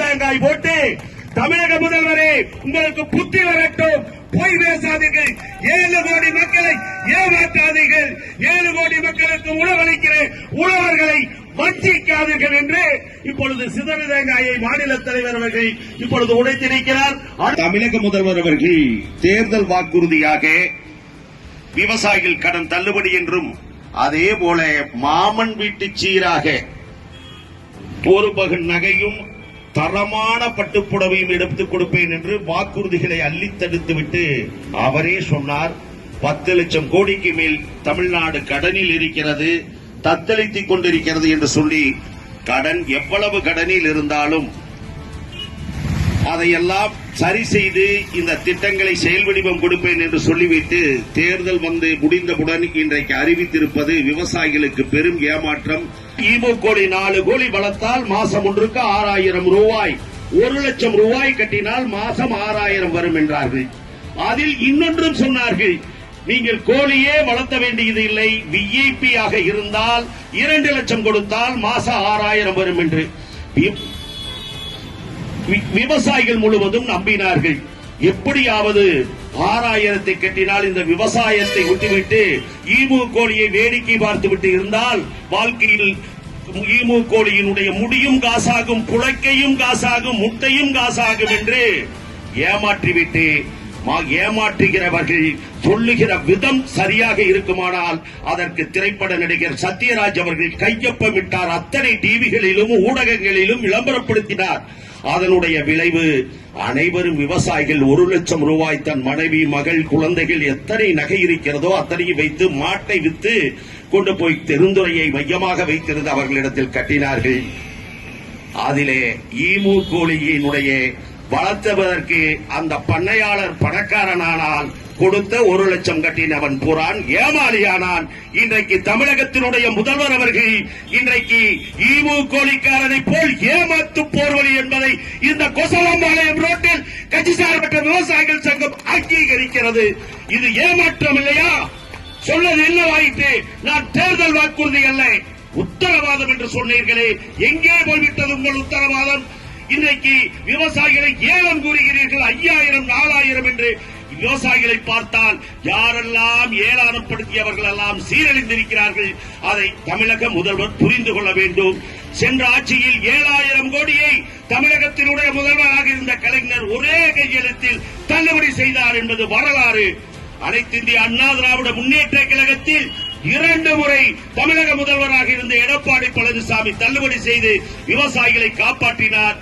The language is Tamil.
தேங்காய் போட்டு தமிழக முதல்வரே உங்களுக்கு புத்தி வரட்டும், பொய் பேசாதீர்கள், 7 கோடி மக்களை ஏமாற்றாதீர்கள், 7 கோடி மக்களுக்கு உணவளிக்கிற உழவர்களை வஞ்சிக்காதீர்கள் என்று இப்பொழுது சிதறு தேங்காயை மாநில தலைவர் அவர்கள் இப்பொழுது உடைத்திருக்கிறார். தமிழக முதல்வர் அவர்கள் தேர்தல் வாக்குறுதியாக விவசாயிகள் கடன் தள்ளுபடி என்றும் அதே போல மாமன் வீட்டு சீராக ஒரு பகன் நகையும் தரமான பட்டுப்புடவையும் எடுத்துக் கொடுப்பேன் என்று வாக்குறுதிகளை அள்ளித்தடுத்துவிட்டு அவரே சொன்னார், 10 லட்சம் கோடிக்கு மேல் தமிழ்நாடு கடனில் இருக்கிறது, தத்தளித்துக் கொண்டிருக்கிறது என்று சொல்லி கடன் எவ்வளவு கடனில் இருந்தாலும் அதையெல்லாம் சரி செய்து இந்த திட்டங்களை செயல் வடிவம் கொடுப்பேன் என்று சொல்லிவிட்டு தேர்தல் வந்து முடிந்தவுடன் இன்றைக்கு அறிவித்திருப்பது விவசாயிகளுக்கு பெரும் ஏமாற்றம். கோழி 4 கோழி வளர்த்தால் மாசம் ஒன்றுக்கு 6000 ரூபாய், 1 லட்சம் ரூபாய் கட்டினால் மாசம் 6000 வரும் என்றார்கள். அதில் இன்னொன்றும் சொன்னார்கள், நீங்கள் கோழியே வளர்த்த வேண்டியது இல்லை, விஐபி ஆக இருந்தால் 2 லட்சம் கொடுத்தால் மாசம் 6000 வரும் என்று விவசாயிகள் முழுவதும் நம்பினார்கள். எப்படியாவது 6000 கட்டினால் இந்த விவசாயத்தை விட்டுவிட்டு ஈமு கோழியை வேடிக்கை பார்த்துவிட்டு இருந்தால் வாழ்க்கையில் ஈமு கோழியினுடைய முடியும் காசாகும், புழைக்கையும் காசாகும், முட்டையும் காசாகும் என்று ஏமாற்றிவிட்டு ஏமாற்றுகிறவர்கள் சொல்லுகிற விதம் சரியாக இருக்குமானால் அதற்கு திரைப்பட நடிகர் சத்யராஜ் அவர்கள் கையொப்பமிட்டார். அத்தனை டிவிகளிலும் ஊடகங்களிலும் விளம்பரப்படுத்தினார். அதனுடைய விளைவு அனைவரும் விவசாயிகள் 1 லட்சம் ரூபாய் தன் மனைவி, மகள், குழந்தைகள் எத்தனை நகை இருக்கிறதோ அத்தனையும் வைத்து மாட்டை வித்து கொண்டு போய் தெருந்துறையை மையமாக வைத்திருந்து அவர்களிடத்தில் கட்டினார்கள். அதிலே ஈமு கோழியினுடைய வளர்த்துவதற்கு அந்த பண்ணையாளர் பணக்காரனானால் கொடுத்த 1 லட்சம் கட்டினவன் புறான் ஏமாளியானான். இன்றைக்கு தமிழகத்தினுடைய முதல்வர் அவர்கள் இன்றைக்கு ஈமு கோழிக்காரனை போல் ஏமாத்து போர்வழி என்பதை இந்த கொசவம்பாளையம் ரோட்டில் கட்சி சார்பற்ற விவசாயிகள் சங்கம் அங்கீகரிக்கிறது. இது ஏமாற்றம் இல்லையா? சொல்வது என்னவாயிற்று? நான் தேர்தல் வாக்குறுதி அல்ல, உத்தரவாதம் என்று சொன்னீர்களே, எங்கே போய்விட்டது உங்கள் உத்தரவாதம்? இன்றைக்கு விவசாயிகளை ஏலம் கூறுகிறீர்கள், 5000 4000 என்று. விவசாயிகளை பார்த்தால் யாரெல்லாம் ஏளனப்படுத்தியவர்கள் எல்லாம் சீரழிந்திருக்கிறார்கள். அதை தமிழக முதல்வர் புரிந்து கொள்ள வேண்டும். சென்ற ஆட்சியில் 7000 கோடியை தமிழகத்தினுடைய முதல்வராக இருந்த கலைஞர் ஒரே கையெழுத்தில் தள்ளுபடி செய்தார் என்பது வரலாறு. அனைத்து இந்திய அண்ணா திராவிட முன்னேற்ற கழகத்தில் 2 முறை தமிழக முதல்வராக இருந்த எடப்பாடி பழனிசாமி தள்ளுபடி செய்து விவசாயிகளை காப்பாற்றினார்.